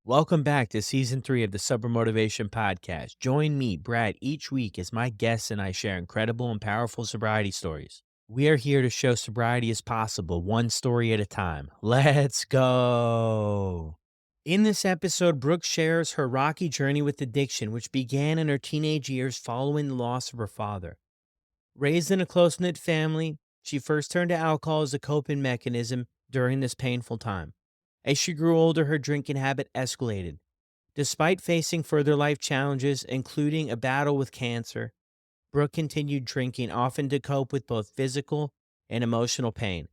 Welcome back to season 3 of the Sober Motivation Podcast. Join me, Brad, each week as my guests and I share incredible and powerful sobriety stories. We are here to show sobriety is possible, one story at a time. Let's go. In this episode, Brooke shares her rocky journey with addiction, which began in her teenage years following the loss of her father. Raised in a close knit family, she first turned to alcohol as a coping mechanism during this painful time. As she grew older, her drinking habit escalated. Despite facing further life challenges, including a battle with cancer, Brooke continued drinking, often to cope with both physical and emotional pain.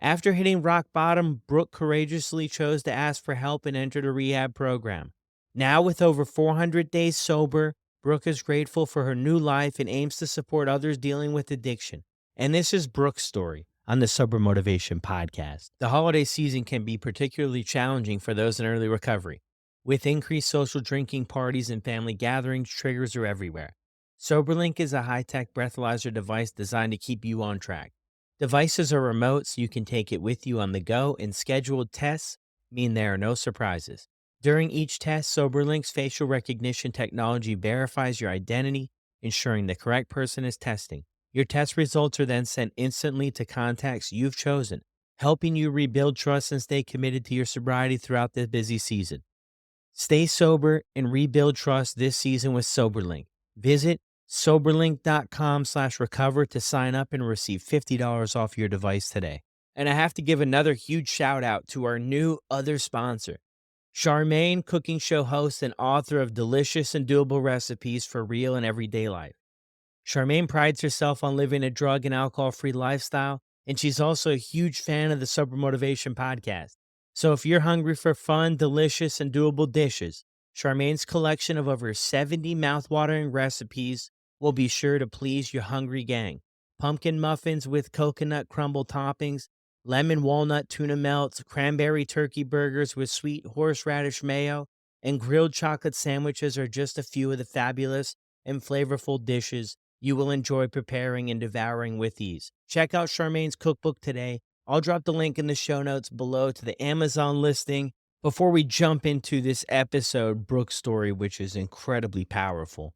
After hitting rock bottom, Brooke courageously chose to ask for help and entered a rehab program. Now, with over 400 days sober, Brooke is grateful for her new life and aims to support others dealing with addiction. And this is Brooke's story on the Sober Motivation Podcast. The holiday season can be particularly challenging for those in early recovery. With increased social drinking parties and family gatherings, triggers are everywhere. SoberLink is a high-tech breathalyzer device designed to keep you on track. Devices are remote, so you can take it with you on the go, and scheduled tests mean there are no surprises. During each test, SoberLink's facial recognition technology verifies your identity, ensuring the correct person is testing. Your test results are then sent instantly to contacts you've chosen, helping you rebuild trust and stay committed to your sobriety throughout the busy season. Stay sober and rebuild trust this season with SoberLink. Visit soberlink.com/recover to sign up and receive $50 off your device today. And I have to give another huge shout out to our new other sponsor, Charmaine, cooking show host and author of delicious and doable recipes for real and everyday life. Charmaine prides herself on living a drug and alcohol-free lifestyle, and she's also a huge fan of the Sober Motivation Podcast. So if you're hungry for fun, delicious, and doable dishes, Charmaine's collection of over 70 mouthwatering recipes will be sure to please your hungry gang. Pumpkin muffins with coconut crumble toppings, lemon walnut tuna melts, cranberry turkey burgers with sweet horseradish mayo, and grilled chocolate sandwiches are just a few of the fabulous and flavorful dishes you will enjoy preparing and devouring with ease. Check out Charmaine's cookbook today. I'll drop the link in the show notes below to the Amazon listing. Before we jump into this episode, Brooke's story, which is incredibly powerful,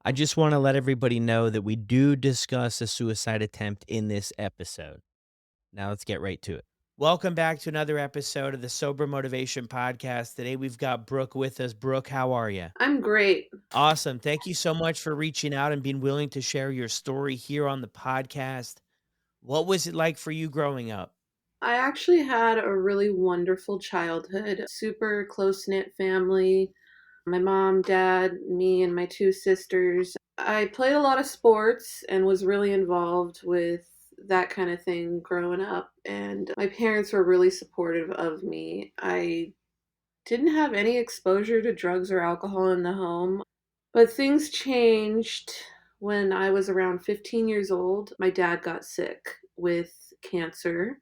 I just want to let everybody know that we do discuss a suicide attempt in this episode. Now let's get right to it. Welcome back to another episode of the Sober Motivation Podcast. Today we've got Brooke with us. Brooke, how are you? I'm great. Awesome. Thank you so much for reaching out and being willing to share your story here on the podcast. What was it like for you growing up? I actually had a really wonderful childhood, super close knit family. My mom, dad, me, and my two sisters. I played a lot of sports and was really involved with that kind of thing growing up. And my parents were really supportive of me. I didn't have any exposure to drugs or alcohol in the home, but things changed when I was around 15 years old. My dad got sick with cancer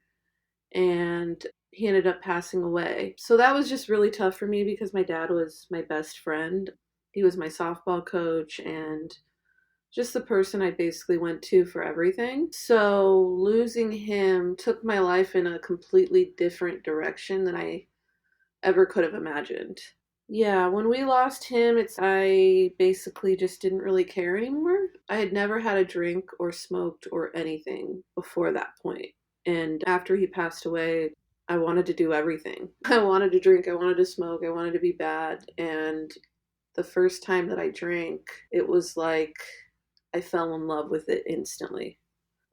and he ended up passing away. So that was just really tough for me because my dad was my best friend. He was my softball coach and just the person I basically went to for everything. So losing him took my life in a completely different direction than I ever could have imagined. Yeah, when we lost him, I basically just didn't really care anymore. I had never had a drink or smoked or anything before that point. And after he passed away, I wanted to do everything. I wanted to drink, I wanted to smoke, I wanted to be bad. And the first time that I drank, it was like I fell in love with it instantly.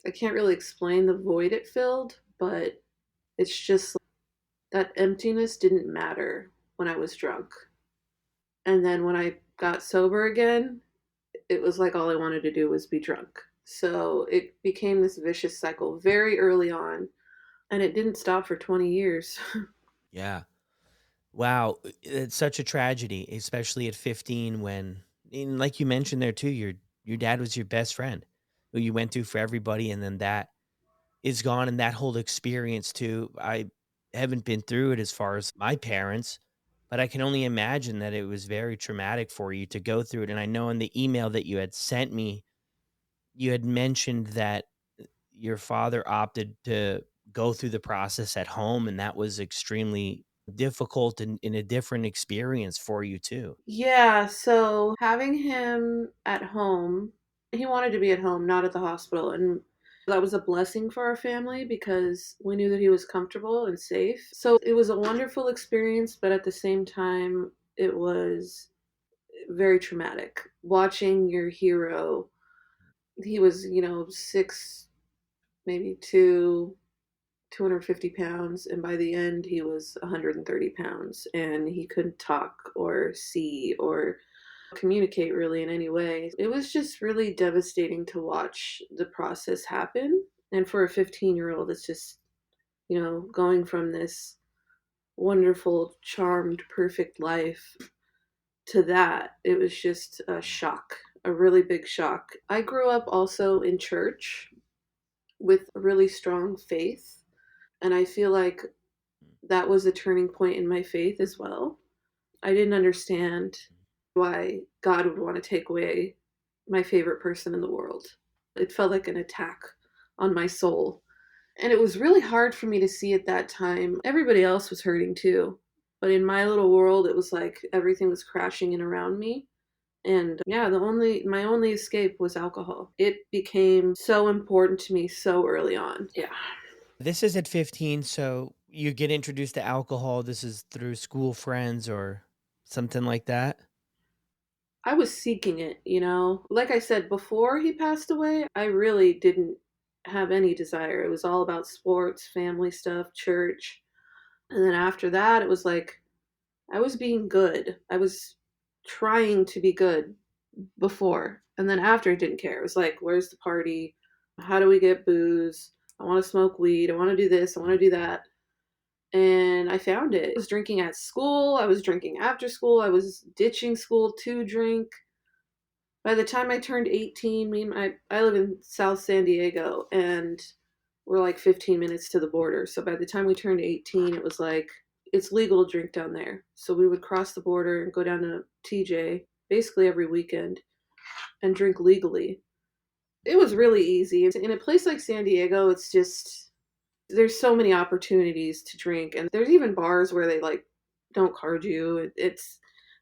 I can't really explain the void it filled, but it's just that emptiness didn't matter when I was drunk. And then when I got sober again, it was like all I wanted to do was be drunk. So it became this vicious cycle very early on, and it didn't stop for 20 years. Yeah. Wow. It's such a tragedy, especially at 15 when, and like you mentioned there too, your dad was your best friend who you went to for everybody, and then that is gone, and that whole experience too. I haven't been through it as far as my parents, but I can only imagine that it was very traumatic for you to go through it. And I know in the email that you had sent me, you had mentioned that your father opted to go through the process at home, and that was extremely difficult and in a different experience for you too. Yeah, so having him at home, he wanted to be at home, not at the hospital. And that was a blessing for our family because we knew that he was comfortable and safe. So it was a wonderful experience, but at the same time, it was very traumatic. Watching your hero, he was, 6, maybe 250 pounds, and by the end, he was 130 pounds, and he couldn't talk or see or communicate really in any way. It was just really devastating to watch the process happen. And for a 15-year-old, it's just, going from this wonderful, charmed, perfect life to that. It was just a shock, a really big shock. I grew up also in church with a really strong faith. And I feel like that was a turning point in my faith as well. I didn't understand why God would want to take away my favorite person in the world. It felt like an attack on my soul. And it was really hard for me to see at that time. Everybody else was hurting too. But in my little world, it was like everything was crashing in around me. And yeah, my only escape was alcohol. It became so important to me so early on. Yeah. This is at 15, so you get introduced to alcohol. This is through school friends or something like that? I was seeking it. Like I said, before he passed away, I really didn't have any desire. It was all about sports, family stuff, church. And then after that, it was like I was being good. I was trying to be good before. And then after, I didn't care. It was like, where's the party? How do we get booze? I want to smoke weed. I want to do this. I want to do that. And I found it. I was drinking at school. I was drinking after school. I was ditching school to drink. By the time I turned 18, I live in South San Diego, and we're like 15 minutes to the border. So by the time we turned 18, it was like it's legal to drink down there. So we would cross the border and go down to TJ basically every weekend and drink legally. It was really easy. In a place like San Diego, it's just there's so many opportunities to drink, and there's even bars where they like don't card you. It's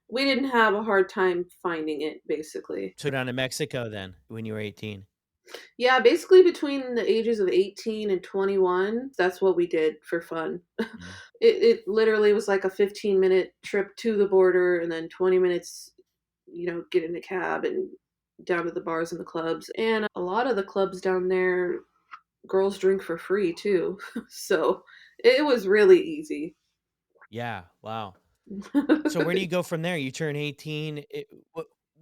we didn't have a hard time finding it basically. So down to Mexico then when you were 18? Yeah, basically between the ages of 18 and 21, that's what we did for fun. Mhm. It literally was like a 15-minute trip to the border and then 20 minutes, get in a cab and down to the bars and the clubs. And a lot of the clubs down there, girls drink for free too. So it was really easy. Yeah, wow. So where do you go from there? You turn 18,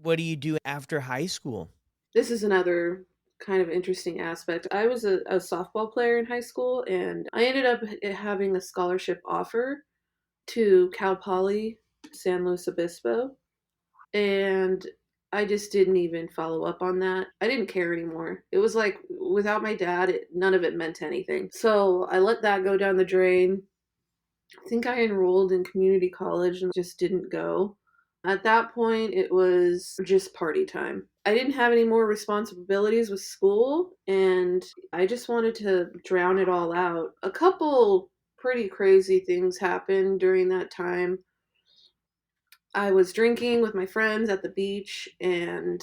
what do you do after high school? This is another kind of interesting aspect. I was a softball player in high school, and I ended up having a scholarship offer to Cal Poly San Luis Obispo, and I just didn't even follow up on that. I didn't care anymore. It was like without my dad, none of it meant anything. So I let that go down the drain. I think I enrolled in community college and just didn't go. At that point, it was just party time. I didn't have any more responsibilities with school, and I just wanted to drown it all out. A couple pretty crazy things happened during that time. I was drinking with my friends at the beach, and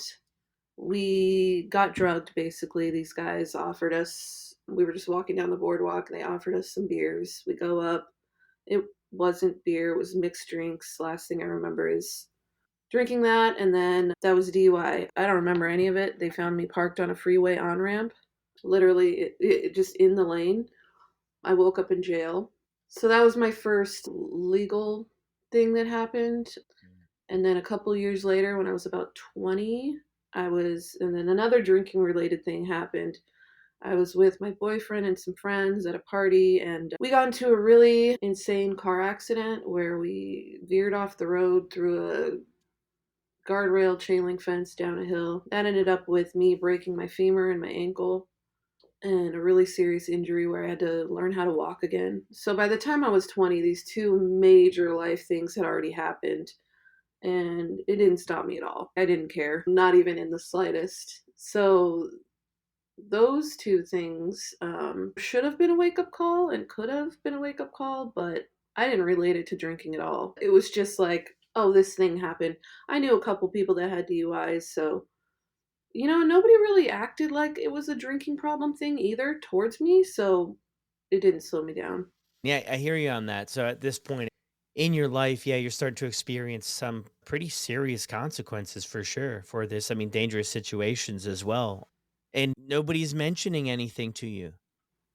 we got drugged basically. These guys offered us, we were just walking down the boardwalk, and they offered us some beers. We go up. It wasn't beer, it was mixed drinks. Last thing I remember is drinking that, and then that was DUI. I don't remember any of it. They found me parked on a freeway on ramp, literally, it just in the lane. I woke up in jail. So that was my first legal thing that happened. And then a couple years later, when I was about 20, and then another drinking related thing happened. I was with my boyfriend and some friends at a party, and we got into a really insane car accident where we veered off the road through a guardrail chain link fence down a hill. That ended up with me breaking my femur and my ankle and a really serious injury where I had to learn how to walk again. So by the time I was 20, these two major life things had already happened, and it didn't stop me at all. I didn't care, not even in the slightest. So those two things should have been a wake up call and could have been a wake up call, but I didn't relate it to drinking at all. It was just like, oh, this thing happened. I knew a couple people that had DUIs, so nobody really acted like it was a drinking problem thing either towards me, so it didn't slow me down. Yeah, I hear you on that. So at this point in your life, yeah, you're starting to experience some pretty serious consequences for sure for this. I mean, dangerous situations as well. And nobody's mentioning anything to you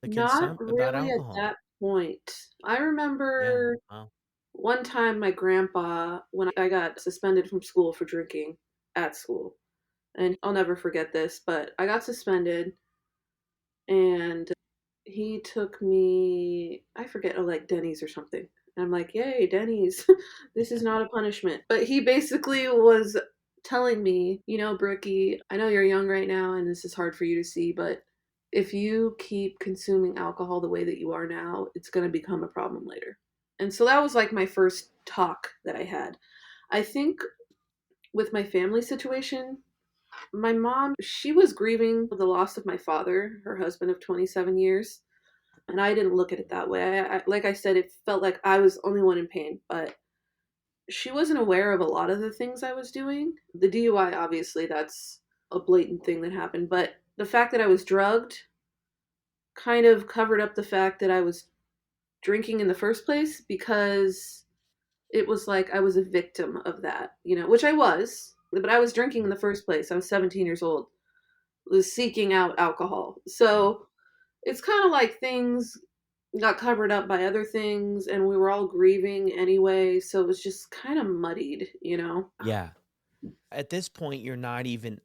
Not about really at alcohol. that point. I Yeah. remember Wow. one time my grandpa, when I got suspended from school for drinking at school, and I'll never forget this, but I got suspended and he took me, I forget, like Denny's or something. And I'm like, yay, Denny's. This is not a punishment. But he basically was telling me, Brookie, I know you're young right now and this is hard for you to see, but if you keep consuming alcohol the way that you are now, it's going to become a problem later. And so that was like my first talk that I had. I think with my family situation, my mom, she was grieving the loss of my father, her husband of 27 years. And I didn't look at it that way. Like I said, it felt like I was the only one in pain, but she wasn't aware of a lot of the things I was doing. The DUI, obviously, that's a blatant thing that happened, but the fact that I was drugged kind of covered up the fact that I was drinking in the first place because it was like I was a victim of that, which I was, but I was drinking in the first place. I was 17 years old, was seeking out alcohol. Yeah. So it's kind of like things got covered up by other things and we were all grieving anyway, so it was just kind of muddied. Yeah. At this point, you're not even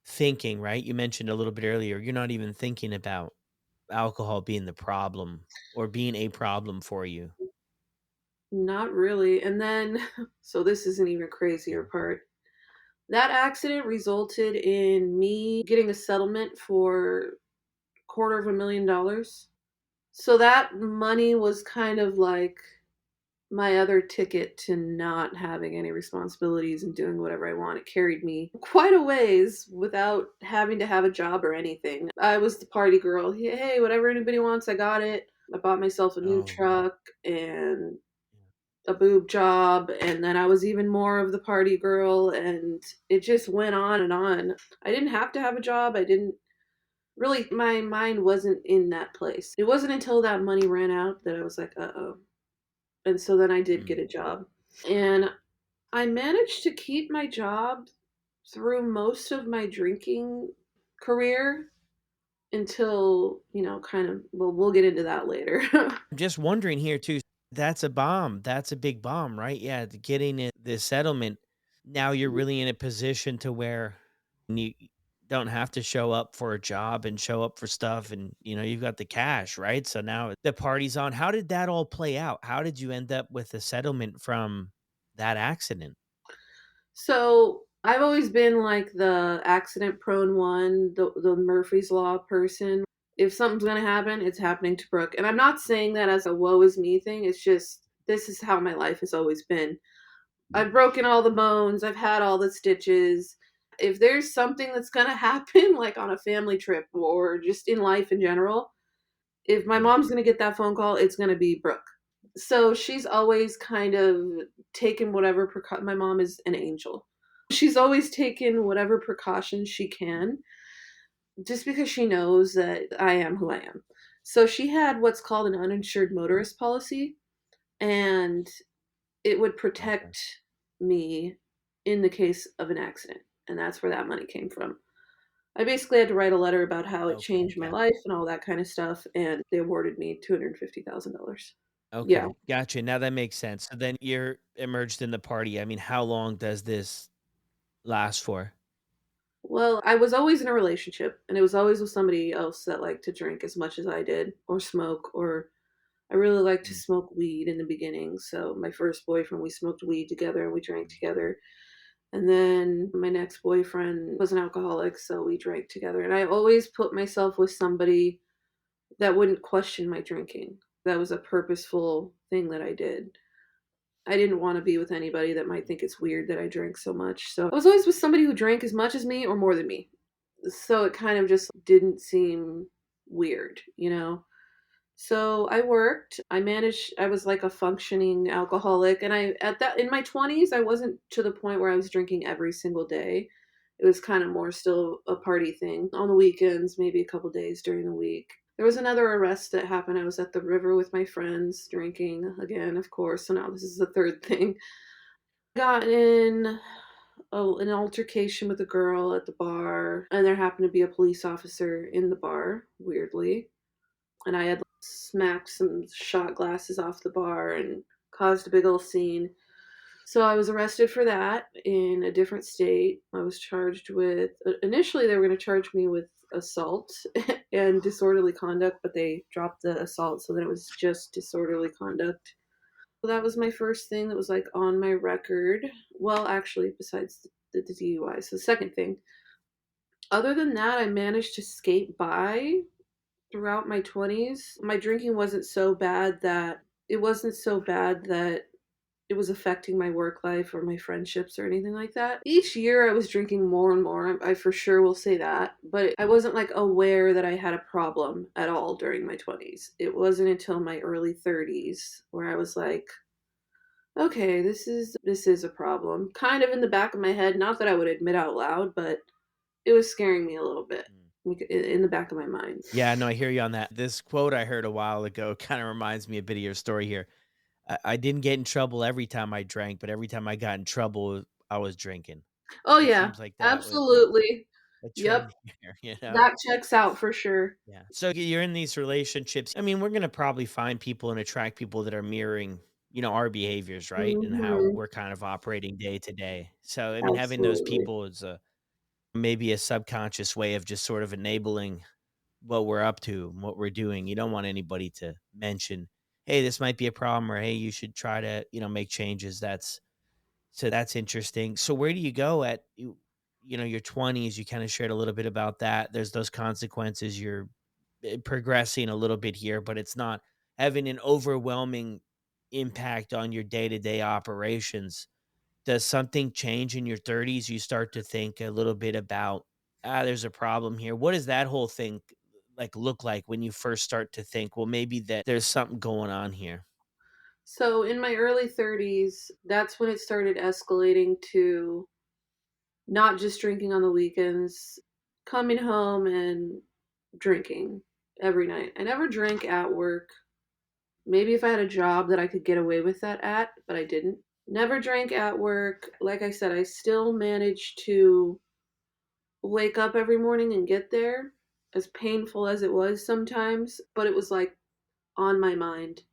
thinking, right? You mentioned a little bit earlier, you're not even thinking about alcohol being the problem or being a problem for you. Not really. And then so this is an even crazier Yeah. part. That accident resulted in me getting a settlement for $250,000. So that money was kind of like my other ticket to not having any responsibilities and doing whatever I want. It carried me quite a ways without having to have a job or anything. I was the party girl. Hey, whatever anybody wants, I got it. I bought myself a new Oh, wow. truck and Yeah. a boob job, and then I was even more of the party girl, and it just went on and on. I didn't have to have a job. I didn't really, my mind wasn't in that place. It wasn't until that money ran out that I was like, uh-oh. And so then I did Mm. get a job. And I managed to keep my job through most of my drinking career until, kind of, well, we'll get into that later. I'm just wondering here too, that's a bomb. That's a big bomb, right? Yeah, getting it the settlement. Now you're really in a position to where you don't have to show up for a job and show up for stuff and you've got the cash, right? So now the party's on. How did that all play out? How did you end up with a settlement from that accident? So I've always been like the accident prone one, the Murphy's Law person. If something's gonna happen, it's happening to Brooke. And I'm not saying that as a woe is me thing. It's just this is how my life has always been. I've broken all the bones, I've had all the stitches. If there's something that's gonna happen, like on a family trip or just in life in general, if my Yeah. mom's gonna get that phone call, it's gonna be Brooke. So she's always kind of taken whatever my mom is an angel. She's always taken whatever precautions she can just because she knows that I am who I am. So she had what's called an uninsured motorist policy, and it would Okay. protect me in the case of an accident. And that's where that money came from. I basically had to write a letter about how it Okay. changed my Got life and all that kind of stuff, and they awarded me $250,000. Yeah. Okay. Gotcha. Now that makes sense. So then you're immersed in the party. I mean, how long does this last for? Well, I was always in a relationship, and it was always with somebody else that liked to drink as much as I did, or smoke, or I really liked to Mm. smoke weed in the beginning. So my first boyfriend, we smoked weed together and we drank together. And then my next boyfriend was an alcoholic, so we drank together. And I always put myself with somebody that wouldn't question my drinking. That was a purposeful thing that I did. I didn't want to be with anybody that might think it's weird that I drank so much. So I was always with somebody who drank as much as me or more than me. So it kind of just didn't seem weird. So I worked. I was like a functioning alcoholic, and I at that in my 20s, I wasn't to the point where I was drinking every single day. It was kind of more still a party thing on the weekends, maybe a couple days during the week. There was another arrest that happened. I was at the river with my friends drinking again, of course. So now this is the third thing. Got in an altercation with a girl at the bar, and there happened to be a police officer in the bar, weirdly. And I had smacked some shot glasses off the bar and caused a big old scene. So I was arrested for that in a different state. I was charged with, initially, they were going to charge me with assault and disorderly conduct, but they dropped the assault, so then it was just disorderly conduct. So that was my first thing that was like on my record. Well, actually, besides the DUI. So the second thing. Other than that, I managed to skate by throughout my 20s. My drinking wasn't so bad that it was affecting my work life or my friendships or anything like that. Each year I was drinking more and more. I for sure will say that, but I wasn't like aware that I had a problem at all during my 20s. It wasn't until my early 30s where I was like, okay, this is a problem. Kind of in the back of my head, not that I would admit out loud, but it was scaring me a little bit Mm. like in the back of my mind. Yeah, no, I hear you on that. This quote I heard a while ago kind of reminds me a bit of your story here. I didn't get in trouble every time I drank, but every time I got in trouble, I was drinking. Oh It yeah, seems like that with absolutely. a Yep, trend here, you know? that checks out for sure. Yeah. So you're in these relationships. I mean, we're gonna probably find people and attract people that are mirroring, our behaviors, right? And how Mhm. we're kind of operating day to day. So I mean, having those Absolutely. people is maybe a subconscious way of just sort of enabling what we're up to and what we're doing. You don't want anybody to mention, hey, this might be a problem, or hey, you should try to, make changes. That's interesting. So where do you go at your 20s? You kind of shared a little bit about that. There's those consequences. You're progressing a little bit here, but it's not having an overwhelming impact on your day-to-day operations. Does something change in your 30s? You start to think a little bit about, there's a problem here. What does that whole thing like look like when you first start to think, well, maybe that there's something going on here? So in my early 30s, that's when it started escalating to not just drinking on the weekends, coming home and drinking every night. I never drank at work. Maybe if I had a job that I could get away with that at, but I didn't. Never drank at work. Like I said, I still managed to wake up every morning and get there, as painful as it was sometimes, but it was like on my mind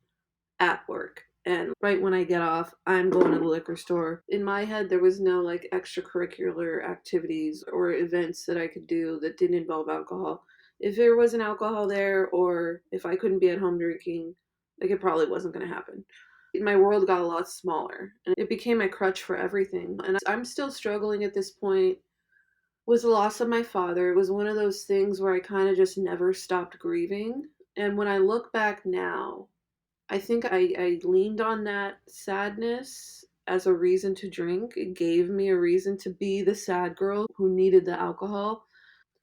at work. And right when I get off, I'm going to the liquor store. In my head, there was no like extracurricular activities or events that I could do that didn't involve alcohol. If there wasn't alcohol there, or if I couldn't be at home drinking, like it probably wasn't going to happen. My world got a lot smaller and it became my crutch for everything. And I'm still struggling at this point with the loss of my father. It was one of those things where I kind of just never stopped grieving. And when I look back now, I think I leaned on that sadness as a reason to drink. It gave me a reason to be the sad girl who needed the alcohol.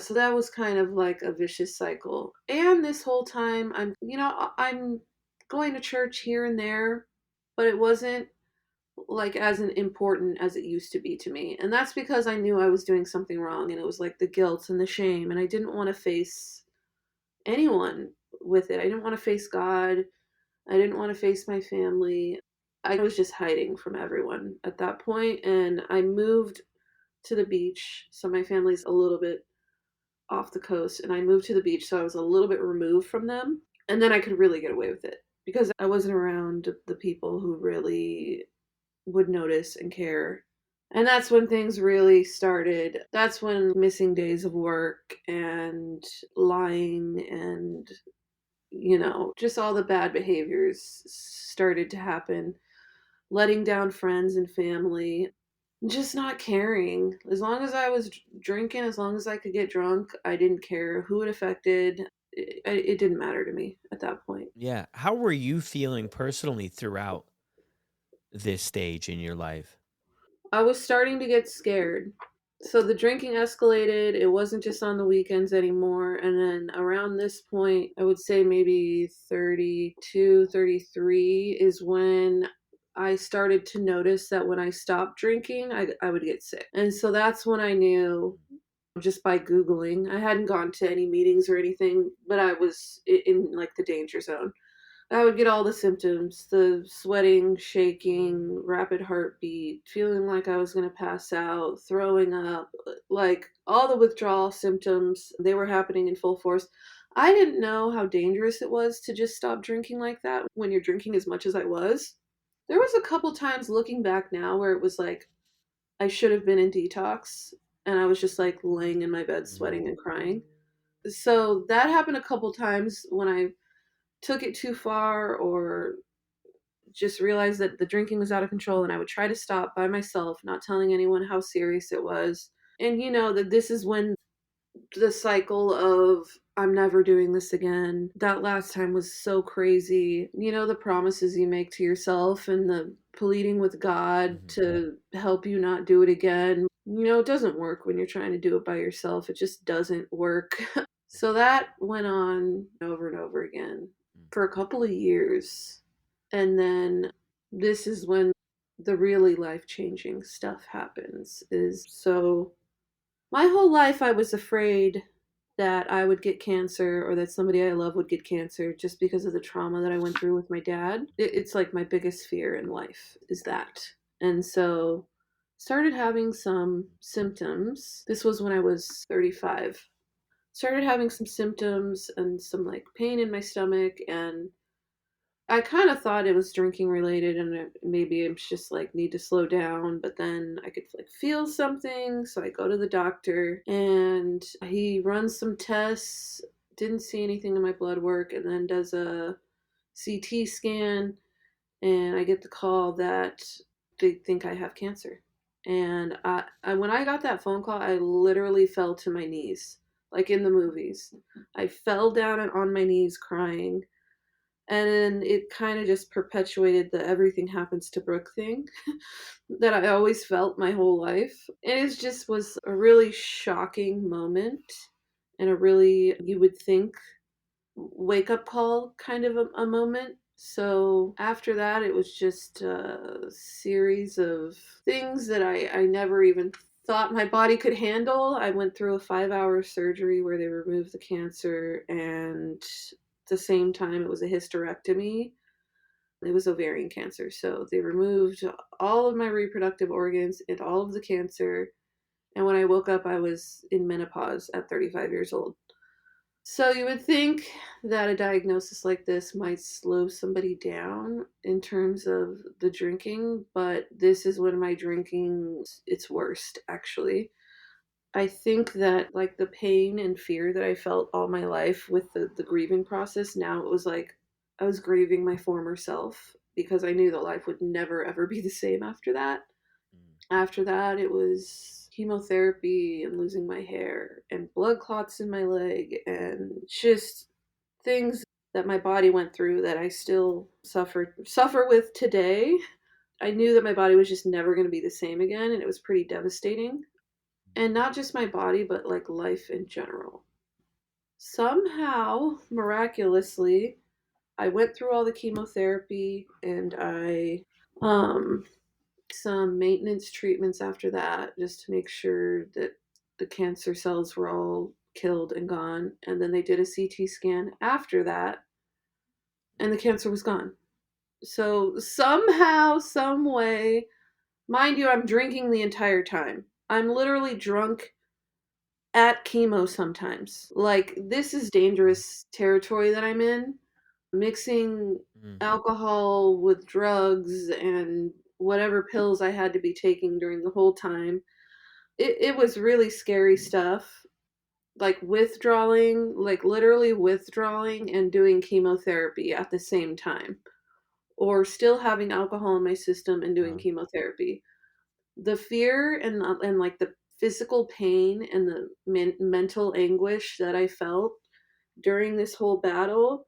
So that was kind of like a vicious cycle. And this whole time, I'm going to church here and there, but it wasn't like as important as it used to be to me. And that's because I knew I was doing something wrong, and it was like the guilt and the shame, and I didn't want to face anyone with it. I didn't want to face God. I didn't want to face my family. I was just hiding from everyone at that point, and I moved to the beach. So my family's a little bit off the coast, and I moved to the beach, so I was a little bit removed from them. And then I could really get away with it because I wasn't around the people who really would notice and care. And that's when things really started. That's when missing days of work and lying and, just all the bad behaviors started to happen. Letting down friends and family, just not caring. As long as I was drinking, as long as I could get drunk, I didn't care who it affected. It didn't matter to me at that point. Yeah. How were you feeling personally throughout this stage in your life? I was starting to get scared. So the drinking escalated. It wasn't just on the weekends anymore. And then around this point, I would say maybe 32, 33 is when I started to notice that when I stopped drinking, I would get sick. And so that's when I knew just by Googling. I hadn't gone to any meetings or anything, but I was in like the danger zone. I would get all the symptoms, the sweating, shaking, rapid heartbeat, feeling like I was going to pass out, throwing up, like all the withdrawal symptoms, they were happening in full force. I didn't know how dangerous it was to just stop drinking like that when you're drinking as much as I was. There was a couple times looking back now where it was like I should have been in detox and I was just like laying in my bed Mhm. sweating and crying. So that happened a couple times when I took it too far or just realized that the drinking was out of control and I would try to stop by myself, not telling anyone how serious it was. And you know that this is when the cycle of I'm never doing this again. That last time was so crazy. You know, the promises you make to yourself and the pleading with God Mhm. to help you not do it again. You know, it doesn't work when you're trying to do it by yourself. It just doesn't work. So that went on over and over again for a couple of years. And then this is when the really life-changing stuff happens is so my whole life I was afraid that I would get cancer or that somebody I love would get cancer just because of the trauma that I went through with my dad. It's like my biggest fear in life is that. And so started having some symptoms. This was when I was 35. Started having some symptoms and some like pain in my stomach, and I kind of thought it was drinking related and maybe it's just like need to slow down, but then I could like feel something, so I go to the doctor and he runs some tests, didn't see anything in my blood work, and then does a CT scan, and I get the call that they think I have cancer. And when I got that phone call, I literally fell to my knees, like in the movies. I fell down and on my knees crying. And then it kind of just perpetuated the everything happens to Brooke thing that I always felt my whole life. And it just was a really shocking moment and a really, you would think, wake up call kind of a moment. So after that, it was just a series of things that I never even thought my body could handle. I went through a 5-hour surgery where they removed the cancer, and at the same time, it was a hysterectomy. It was ovarian cancer. So they removed all of my reproductive organs and all of the cancer. And when I woke up, I was in menopause at 35 years old. So you would think that a diagnosis like this might slow somebody down in terms of the drinking, but this is when my drinking its worst actually. I think that like the pain and fear that I felt all my life with the grieving process, now it was like I was grieving my former self because I knew that life would never ever be the same after that. Mm. After that, it was chemotherapy and losing my hair and blood clots in my leg and just things that my body went through that I still suffer with today. I knew that my body was just never going to be the same again, and it was pretty devastating. And not just my body, but like life in general. Somehow, miraculously, I went through all the chemotherapy and I um some maintenance treatments after that just to make sure that the cancer cells were all killed and gone. And then they did a CT scan after that, and the cancer was gone. So somehow, some way, mind you, I'm drinking the entire time. I'm literally drunk at chemo sometimes. Like, this is dangerous territory that I'm in. Mixing Mm. alcohol with drugs and whatever pills I had to be taking during the whole time. It was really scary stuff. Like withdrawing, like literally withdrawing and doing chemotherapy at the same time, or still having alcohol in my system and doing Wow. chemotherapy. The fear and like the physical pain and the mental anguish that I felt during this whole battle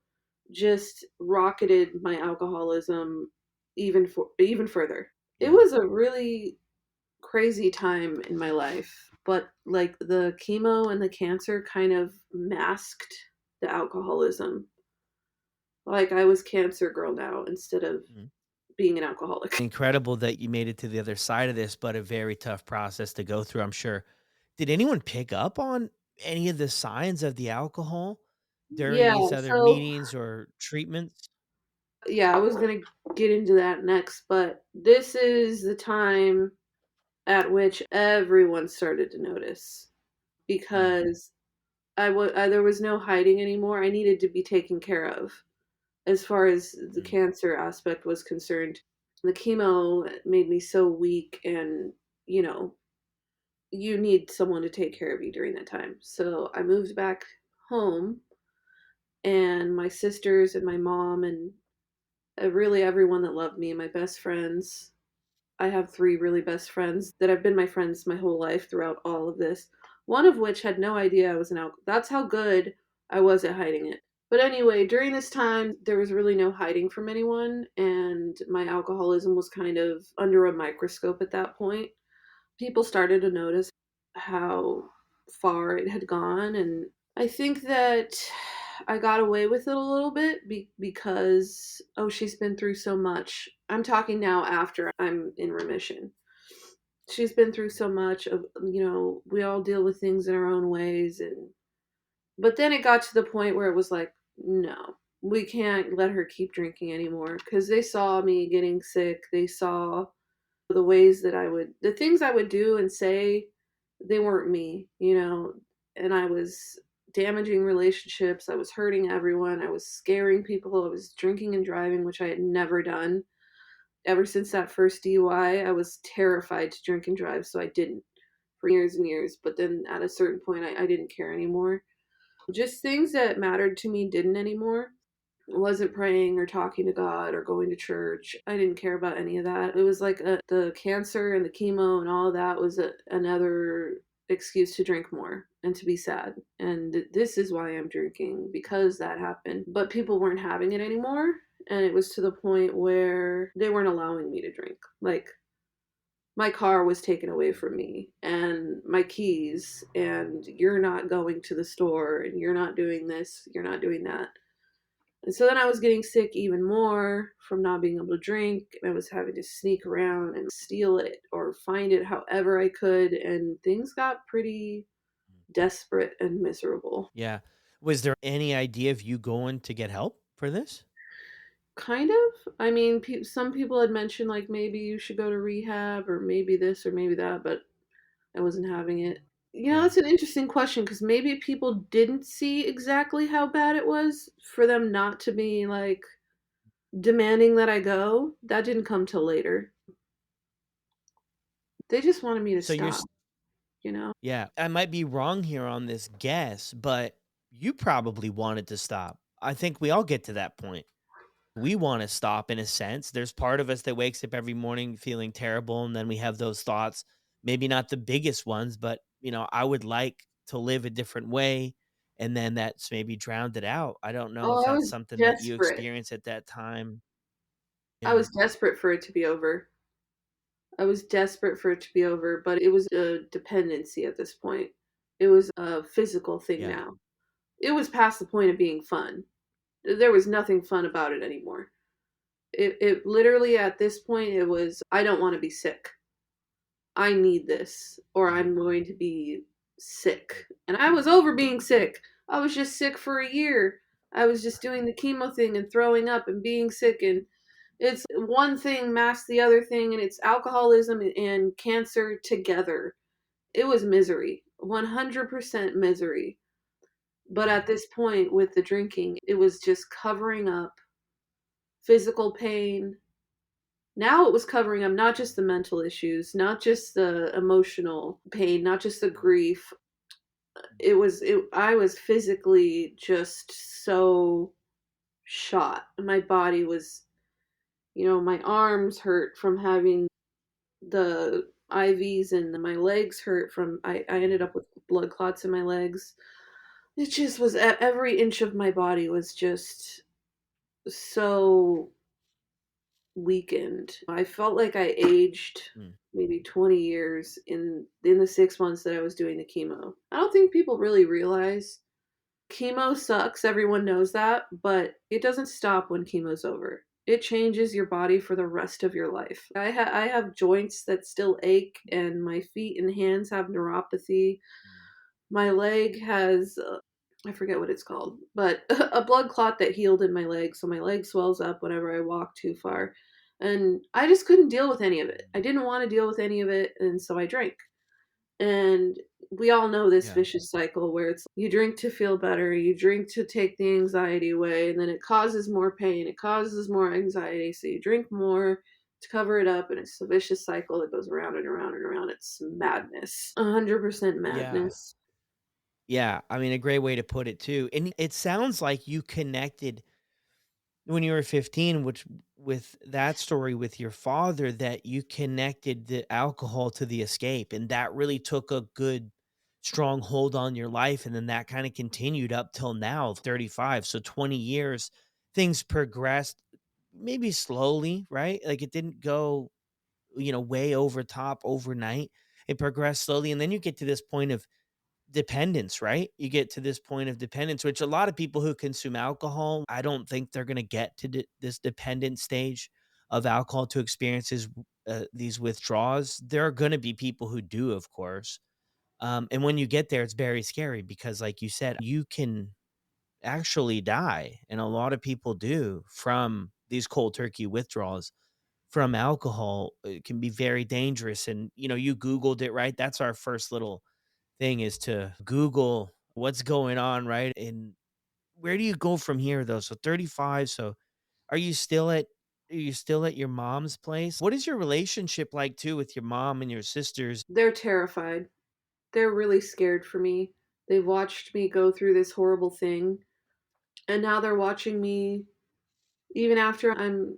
just rocketed my alcoholism even further. It Yeah. was a really crazy time in my life. but like the chemo and the cancer kind of masked the alcoholism. Like I was cancer girl now instead of Mhm. being an alcoholic. Incredible that you made it to the other side of this, but a very tough process to go through, I'm sure. Did anyone pick up on any of the signs of the alcohol during Yeah, these other so meetings or treatments? yeah, I was gonna get into that next, but this is the time at which everyone started to notice Mm, because there was no hiding anymore. I needed to be taken care of as far as the mm, cancer aspect was concerned. The chemo made me so weak, and you know, you need someone to take care of you during that time. So I moved back home, and my sisters and my mom and really everyone that loved me, my best friends. I have 3 really best friends that have been my friends my whole life throughout all of this. One of which had no idea I was an alcoholic. That's how good I was at hiding it. But anyway, during this time, there was really no hiding from anyone, and my alcoholism was kind of under a microscope at that point. People started to notice how far it had gone, and I think that I got away with it a little bit because, oh, she's been through so much. I'm talking now after I'm in remission. She's been through so much of, we all deal with things in our own ways. But then it got to the point where it was like, no, we can't let her keep drinking anymore because they saw me getting sick. They saw the ways that the things I would do and say, they weren't me, and I was damaging relationships. I was hurting everyone. I was scaring people. I was drinking and driving, which I had never done. Ever since that first DUI, I was terrified to drink and drive, so I didn't for years and years. But then at a certain point, I didn't care anymore. Just things that mattered to me didn't anymore. Wasn't praying or talking to God or going to church. I didn't care about any of that. It was like the cancer and the chemo and all of that was another excuse to drink more and to be sad. And this is why I'm drinking because that happened. But people weren't having it anymore. And it was to the point where they weren't allowing me to drink. Like my car was taken away from me and my keys, and you're not going to the store and you're not doing this, you're not doing that. And so then I was getting sick even more from not being able to drink. And I was having to sneak around and steal it or find it however I could. And things got pretty mm. desperate and miserable. Yeah. Was there any idea of you going to get help for this? Kind of. I mean, some people had mentioned like maybe you should go to rehab or maybe this or maybe that, but I wasn't having it. Yeah. That's an interesting question because maybe people didn't see exactly how bad it was for them not to be like demanding that I go. That didn't come till later. They just wanted me to So you're stop, you know? Yeah, I might be wrong here on this guess, but you probably wanted to stop. I think we all get to that point. We want to stop in a sense. There's part of us that wakes up every morning feeling terrible, and then we have those thoughts, maybe not the biggest ones, but I would like to live a different way. And then that's maybe drowned it out. I don't know if Oh, I that's was something that you desperate. experienced at that time. I Yeah. was desperate for it to be over. I was desperate for it to be over, but it was a dependency at this point. It was a physical thing Yeah. now. It was past the point of being fun. There was nothing fun about it anymore. It literally at this point it was I don't want to be sick. I need this or Mhm. I'm going to be sick. And I was over being sick. I was just sick for a year. I was just doing the chemo thing and throwing up and being sick, and it's one thing masks the other thing, and it's alcoholism and cancer together. It was misery. 100% misery. But Mm. at this point with the drinking, it was just covering up physical pain. Now it was covering up not just the mental issues, not just the emotional pain, not just the grief. I was physically just so shot. My body was, my arms hurt from having the IVs, and my legs hurt from I ended Mhm. up with blood clots in my legs. It just was every inch of my body was just so weakened. I felt like I aged Mm. maybe 20 years in the 6 months that I was doing the chemo. I don't think people really realize chemo sucks, everyone knows that, but it doesn't stop when chemo's over. It changes your body for the rest of your life. I have joints that still ache, and my feet and hands have neuropathy. My leg has, I forget what it's called, but a blood clot that healed in my leg, so my leg swells up whenever I walk too far. And I just couldn't deal with any of it. I didn't want to deal with any of it, and so I drank. And we all know this Yeah. vicious cycle where it's you drink to feel better, you drink to take the anxiety away, and then it causes more pain, it causes more anxiety, so you drink more to cover it up, and it's a vicious cycle that goes around and around and around. It's madness. 100% Yeah. madness. Yeah. I mean, a great way to put it too. And it sounds like you connected when you were 15, which with that story with your father, that you connected the alcohol to the escape, and that really took a good strong hold on your life, and then that kind of continued up till now, 35. So 20 years, things progressed maybe slowly, right? Like it didn't go, way over top overnight. It progressed slowly, and then you get to this point of dependence, right? You get to this point of dependence, which a lot of people who consume alcohol, I don't think they're going to get to this dependent stage of alcohol to experiences these withdrawals. There are going to be people who do, of course. And when you get there, it's very scary because, like you said, you can actually die. And a lot of people do from these cold turkey withdrawals from alcohol. It can be very dangerous. And, you Googled it, right? That's our first little thing is to Google what's going on, right? And where do you go from here though? So 35, so are you still at your mom's place? What is your relationship like too with your mom and your sisters? They're terrified. They're really scared for me. They've watched me go through this horrible thing, and now they're watching me even after I'm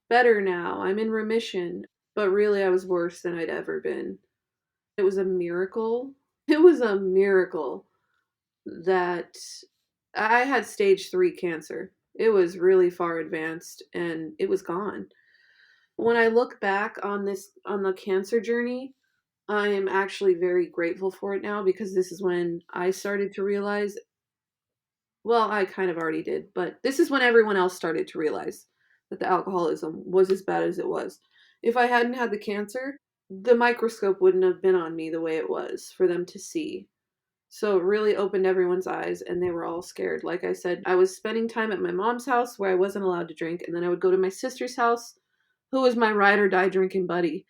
better now. I'm in remission, but really I was worse than I'd ever been. It was a miracle. It was a miracle that I had stage 3 cancer. It was really far advanced and it was gone. When I look back on the cancer journey, I am actually very grateful for it now because this is when I started to realize, well, I kind of already did, but this is when everyone else started to realize that the alcoholism was as bad as it was. If I hadn't had the cancer, the microscope wouldn't have been on me the way it was for them to see. So it really opened everyone's eyes and they were all scared. Like I said, I was spending time at my mom's house where I wasn't allowed to drink, and then I would go to my sister's house, who was my ride or die drinking buddy.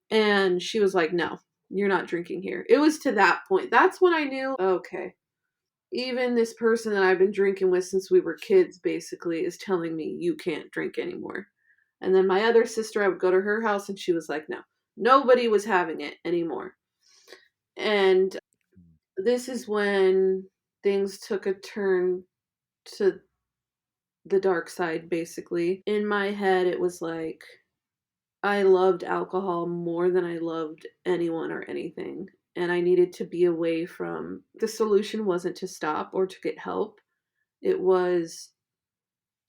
And she was like, "No, you're not drinking here." It was to that point. That's when I knew, okay, even this person that I've been drinking with since we were kids basically is telling me you can't drink anymore. And then my other sister, I would go to her house and she was like, no, nobody was having it anymore. And this is when things took a turn to the dark side, basically. In my head, it was like I loved alcohol more than I loved anyone or anything. And I needed to be away from the solution wasn't to stop or to get help. It was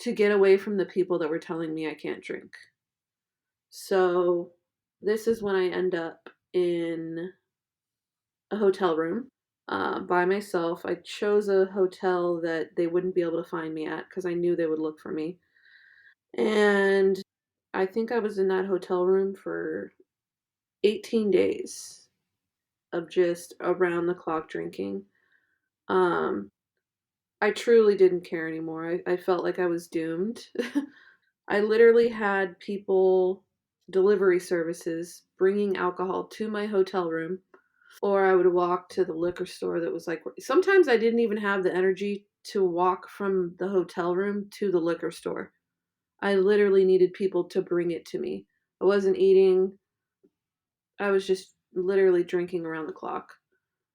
to get away from the people that were telling me I can't drink. So this is when I end up in a hotel room by myself. I chose a hotel that they wouldn't be able to find me at because I knew they would look for me. And I think I was in that hotel room for 18 days of just around the clock drinking. Um, I truly didn't care anymore. I felt like I was doomed. I literally had people, delivery services, bringing alcohol to my hotel room, or I would walk to the liquor store that was like, sometimes I didn't even have the energy to walk from the hotel room to the liquor store. I literally needed people to bring it to me. I wasn't eating, I was just literally drinking around the clock.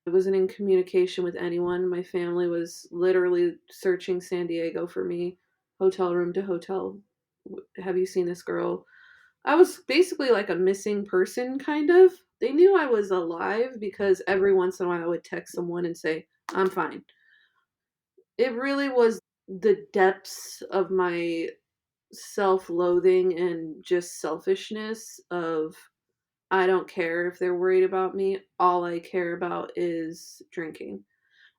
I wasn't in communication with anyone. My family was literally searching San Diego for me, hotel room to hotel. Have you seen this girl? I was basically like a missing person, kind of. They knew I was alive because every once in a while I would text someone and say, I'm fine. It really was the depths of my self-loathing and just selfishness of I don't care if they're worried about me. All I care about is drinking.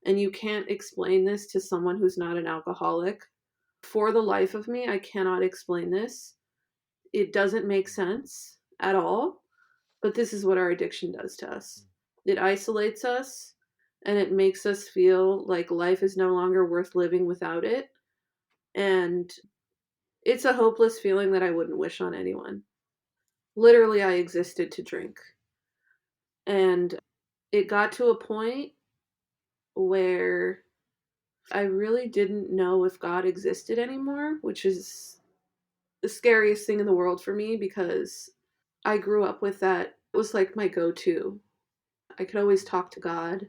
And you can't explain this to someone who's not an alcoholic. For the life of me, I cannot explain this. It doesn't make sense at all, but this is what our addiction does to us. It isolates us and it makes us feel like life is no longer worth living without it. And it's a hopeless feeling that I wouldn't wish on anyone. Literally, I existed to drink. And it got to a point where I really didn't know if God existed anymore, which is the scariest thing in the world for me because I grew up with that. It was like my go to. I could always talk to God,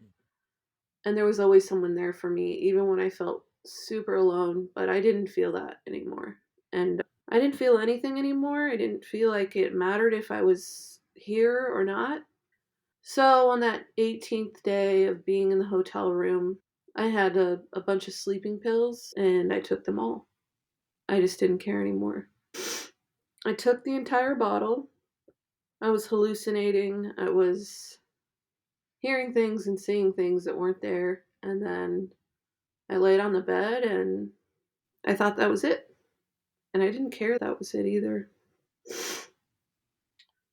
and there was always someone there for me, even when I felt super alone. But I didn't feel that anymore. And I didn't feel anything anymore. I didn't feel like it mattered if I was here or not. So on that 18th day of being in the hotel room, I had a bunch of sleeping pills and I took them all. I just didn't care anymore. I took the entire bottle. I was hallucinating. I was hearing things and seeing things that weren't there. And then I laid on the bed and I thought that was it. And I didn't care that was it either.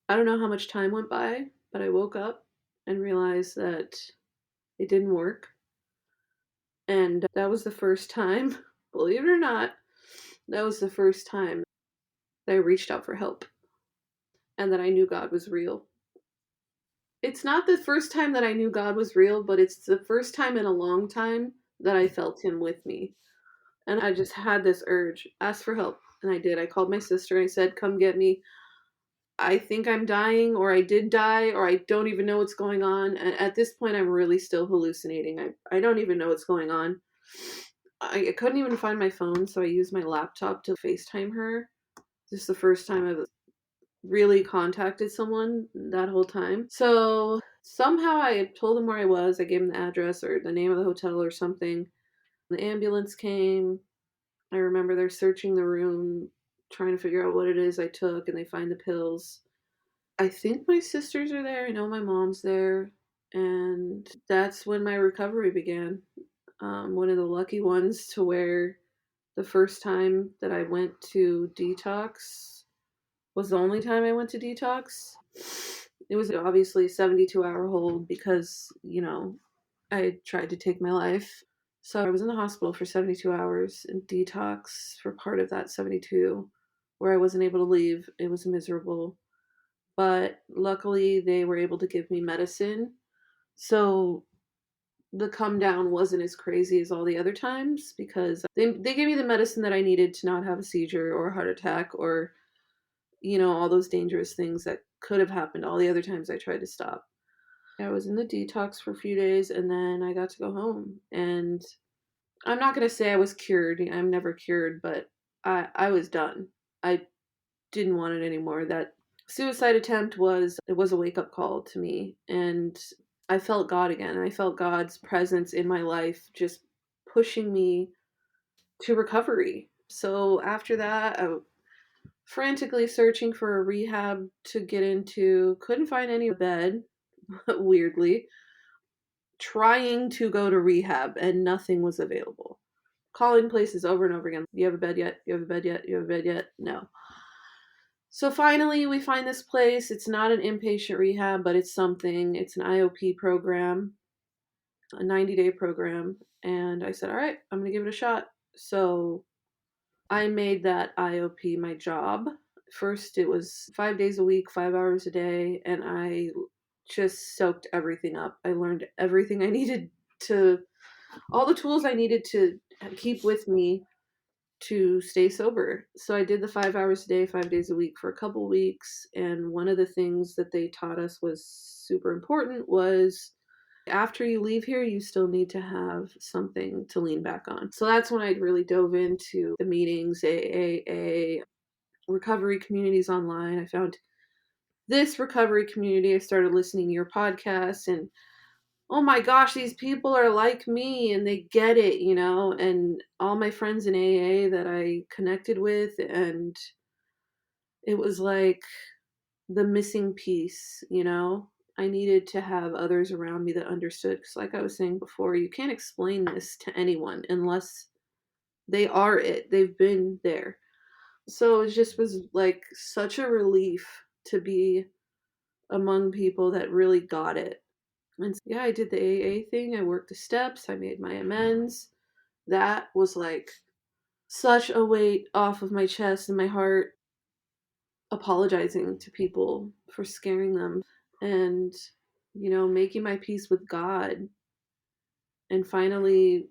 I don't know how much time went by, but I woke up and realized that it didn't work. And that was the first time, believe it or not, that was the first time that I reached out for help and that I knew God was real. It's not the first time that I knew God was real, but it's the first time in a long time that I felt Him with me. And I just had this urge, ask for help. And I did. I called my sister and I said, come get me. I think I'm dying, or I did die, or I don't even know what's going on. And at this point, I'm really still hallucinating. I don't even know what's going on. I couldn't even find my phone, so I used my laptop to FaceTime her. This is the first time I've really contacted someone that whole time. So somehow I told them where I was. I gave them the address or the name of the hotel or something. The ambulance came. I remember they're searching the room, trying to figure out what it is I took, and they find the pills. I think my sisters are there. I know my mom's there. And that's when my recovery began. One of the lucky ones to where the first time that I went to detox was the only time I went to detox. It was obviously a 72-hour hold because, I tried to take my life. So I was in the hospital for 72 hours in detox for part of that 72 where I wasn't able to leave. It was miserable. But luckily, they were able to give me medicine. So the come down wasn't as crazy as all the other times because they gave me the medicine that I needed to not have a seizure or a heart attack or, all those dangerous things that could have happened all the other times I tried to stop. I was in the detox for a few days and then I got to go home. And I'm not going to say I was cured. I'm never cured, but I was done. I didn't want it anymore. That suicide attempt was a wake-up call to me, and I felt God again. I felt God's presence in my life just pushing me to recovery. So after that, I frantically searching for a rehab to get into, couldn't find any bed, weirdly, trying to go to rehab and nothing was available. Calling places over and over again. You have a bed yet? You have a bed yet? You have a bed yet? No. So finally, we find this place. It's not an inpatient rehab, but it's something. It's an IOP program, a 90-day program. And I said, all right, I'm going to give it a shot. So I made that IOP my job. First, it was 5 days a week, 5 hours a day, and I just soaked everything up. I learned everything I needed all the tools I needed to keep with me to stay sober. So I did the 5 hours a day, 5 days a week for a couple weeks. And one of the things that they taught us was super important was after you leave here, you still need to have something to lean back on. So that's when I really dove into the meetings, AAA, recovery communities online. I found this recovery community. I started listening to your podcast and oh my gosh, these people are like me and they get it, you know, and all my friends in AA that I connected with, and it was like the missing piece, you know? I needed to have others around me that understood, because like I was saying before, you can't explain this to anyone unless they are it. They've been there. So it just was like such a relief to be among people that really got it. And yeah, I did the AA thing. I worked the steps. I made my amends. That was like such a weight off of my chest and my heart, apologizing to people for scaring them, and, you know, making my peace with God, and finally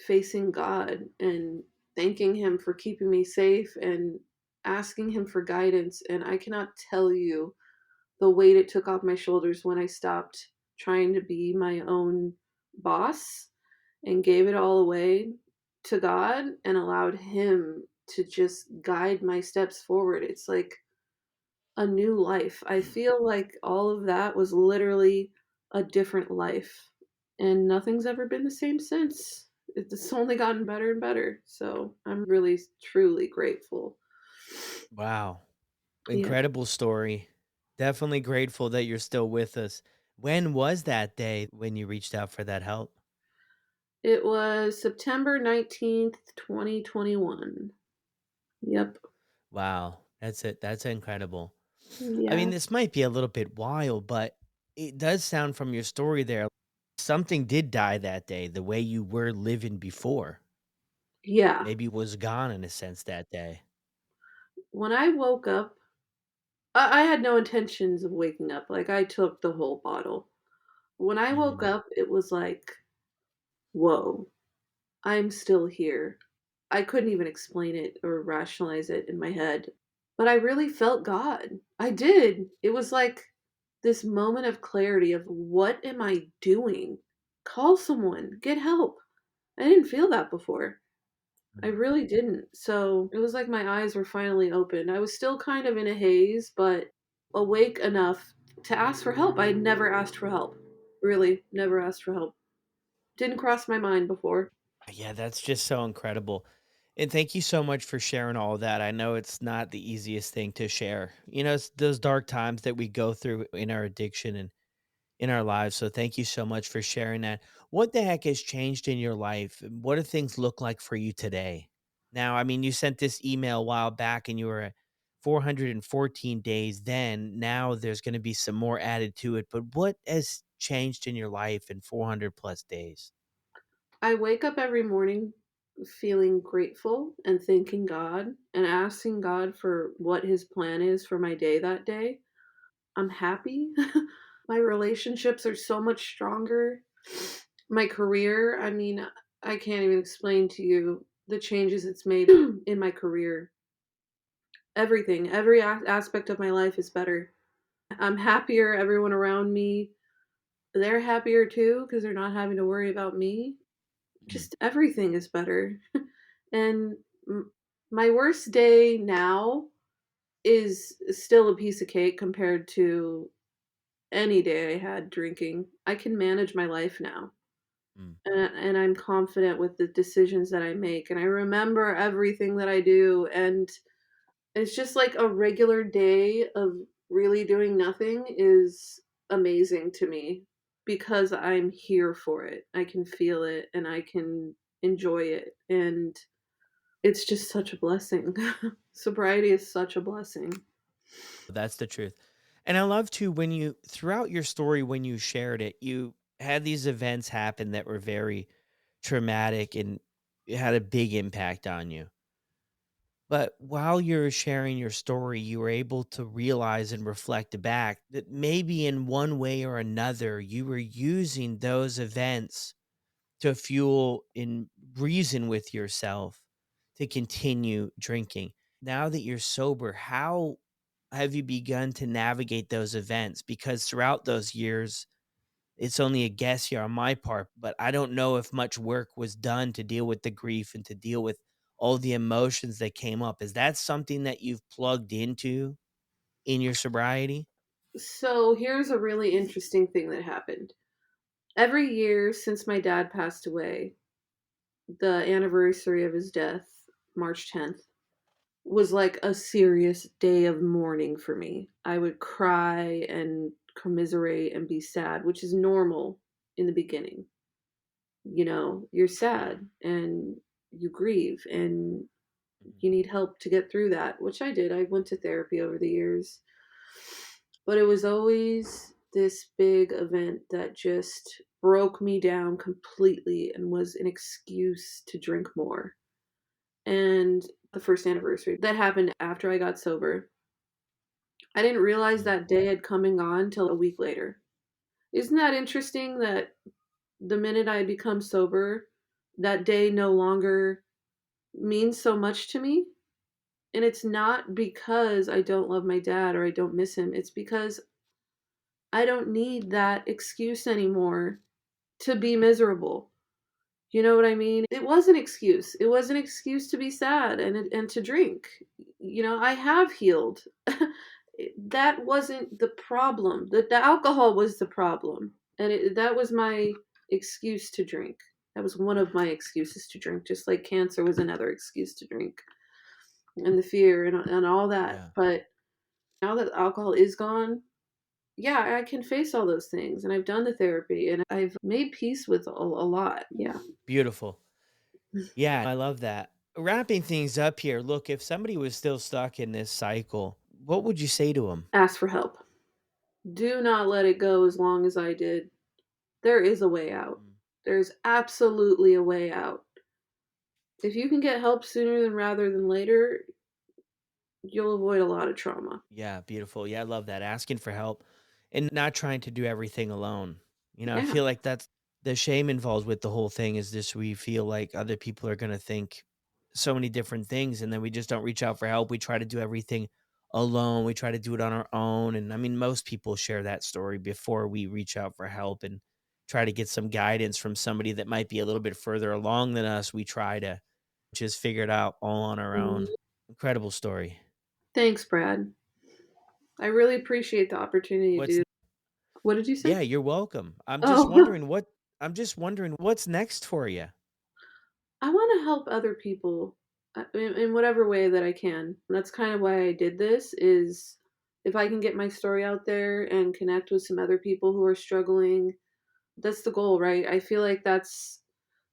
facing God and thanking Him for keeping me safe and asking Him for guidance. And I cannot tell you the weight it took off my shoulders when I stopped trying to be my own boss and gave it all away to God and allowed Him to just guide my steps forward. It's like a new life. I feel like all of that was literally a different life, and nothing's ever been the same since. It's only gotten better and better. So I'm really, truly grateful. Wow. Yeah. Incredible story. Definitely grateful that you're still with us. When was that day when you reached out for that help? It was September 19th, 2021. Yep. Wow. That's it. That's incredible. I mean, Yeah. this might be a little bit wild, but it does sound from your story there, something did die that day, the way you were living before. Yeah. Maybe was gone in a sense that day. When I woke up, I had no intentions of waking up. Like, I took the whole bottle. When I woke Mhm. up, it was like, whoa, I'm still here. I couldn't even explain it or rationalize it in my head, but I really felt God. I did. It was like this moment of clarity of, what am I doing? Call someone, get help. I didn't feel that before. I Mm. really didn't. So it was like my eyes were finally opened. I was still kind of in a haze, but awake enough to ask for help. I never asked for help. Really, never asked for help. Didn't cross my mind before. Yeah, that's just so incredible. And thank you so much for sharing all of that. I know it's not the easiest thing to share. You know, it's those dark times that we go through in our addiction and in our lives. So thank you so much for sharing that. What the heck has changed in your life? What do things look like for you today? Now, I mean, you sent this email a while back and you were at 414 days then. Now there's going to be some more added to it. But what has changed in your life in 400 plus days? I wake up every morning feeling grateful and thanking God and asking God for what His plan is for my day that day. I'm happy. My relationships are so much stronger. My career, I mean, I can't even explain to you the changes it's made in my career. Everything, every aspect of my life is better. I'm happier. Everyone around me, they're happier too because they're not having to worry about me. Mm. Just everything is better. And my worst day now is still a piece of cake compared to any day I had drinking. I can manage my life now. Mm. And I'm confident with the decisions that I make. And I remember everything that I do. And it's just like a regular day of really doing nothing is amazing to me because I'm here for it. I can feel it and I can enjoy it. And it's just such a blessing. Sobriety is such a blessing. That's the truth. And I love too when you throughout your story when you shared it, you had these events happen that were very traumatic and it had a big impact on you. But while you're sharing your story, you were able to realize and reflect back that maybe in one way or another, you were using those events to fuel and reason with yourself to continue drinking. Now that you're sober, how have you begun to navigate those events? Because throughout those years, it's only a guess here on my part, but I don't know if much work was done to deal with the grief and to deal with all the emotions that came up. Is that something that you've plugged into in your sobriety? So here's a really interesting thing that happened. Every year since my dad passed away, the anniversary of his death, March 10th, was like a serious day of mourning for me. I would cry and commiserate and be sad, which is normal in the beginning. You're sad and you grieve and Mhm. you need help to get through that, which I did. I went to therapy over the years. But it was always this big event that just broke me down completely and was an excuse to drink more. And the first anniversary that happened after I got sober, I didn't realize Mm. that day had come and gone till a week later. Isn't that interesting that the minute I become sober, that day no longer means so much to me? And it's not because I don't love my dad or I don't miss him. It's because I don't need that excuse anymore to be miserable. You know what I mean? It was an excuse. It was an excuse to be sad and to drink. I have healed. That wasn't the problem. The alcohol was the problem. And that was my excuse to drink. That was one of my excuses to drink, just like cancer was another excuse to drink and the fear and all that. Yeah. But now that alcohol is gone, yeah, I can face all those things. And I've done the therapy and I've made peace with a lot. Yeah. Beautiful. Yeah, I love that. Wrapping things up here, look, if somebody was still stuck in this cycle, what would you say to them? Ask for help. Do not let it go as long as I did. There is a way out. There's absolutely a way out. If you can get help sooner than rather than later, you'll avoid a lot of trauma. Yeah, beautiful. Yeah, I love that. Asking for help and not trying to do everything alone. I Yeah. feel like that's the shame involved with the whole thing is this we feel like other people are going to think so many different things and then we just don't reach out for help. We try to do everything alone. We try to do it on our own. And I mean, most people share that story before we reach out for help and try to get some guidance from somebody that might be a little bit further along than us. We try to just figure it out all on our Mhm. own. Incredible story. Thanks, Brad. I really appreciate the opportunity to What's do. What did you say? Yeah, you're welcome. Oh, I'm just wondering what's next for you. I want to help other people in whatever way that I can. That's kind of why I did this is if I can get my story out there and connect with some other people who are struggling, that's the goal, right? I feel like that's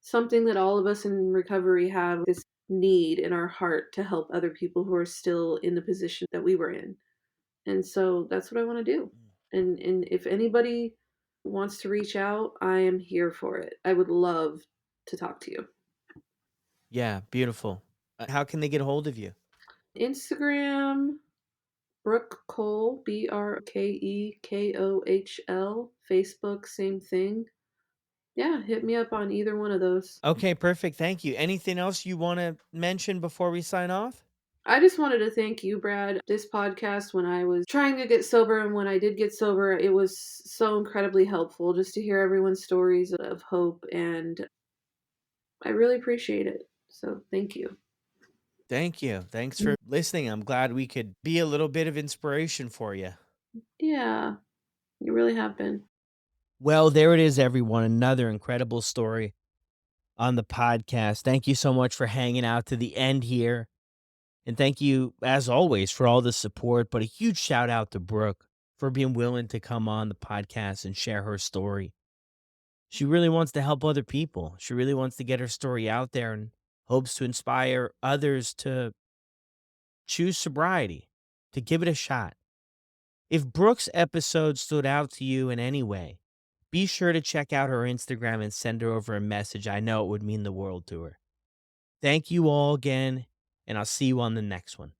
something that all of us in recovery have this need in our heart to help other people who are still in the position that we were in. And so that's what I want to do. Mm. And if anybody wants to reach out, I am here for it. I would love to talk to you. Yeah, beautiful. How can they get a hold of you? Instagram, Brooke Cole, BRKEKOHL. Facebook, same thing. Yeah, hit me up on either one of those. Okay, perfect. Thank you. Anything else you want to mention before we sign off? I just wanted to thank you, Brad. This podcast, when I was trying to get sober and when I did get sober, it was so incredibly helpful just to hear everyone's stories of hope. And I really appreciate it. So thank you. Thank you. Thanks for listening. I'm glad we could be a little bit of inspiration for you. Yeah, you really have been. Well, there it is, everyone. Another incredible story on the podcast. Thank you so much for hanging out to the end here. And thank you, as always, for all the support. But a huge shout out to Brooke for being willing to come on the podcast and share her story. She really wants to help other people. She really wants to get her story out there and hopes to inspire others to choose sobriety, to give it a shot. If Brooke's episode stood out to you in any way, be sure to check out her Instagram and send her over a message. I know it would mean the world to her. Thank you all again, and I'll see you on the next one.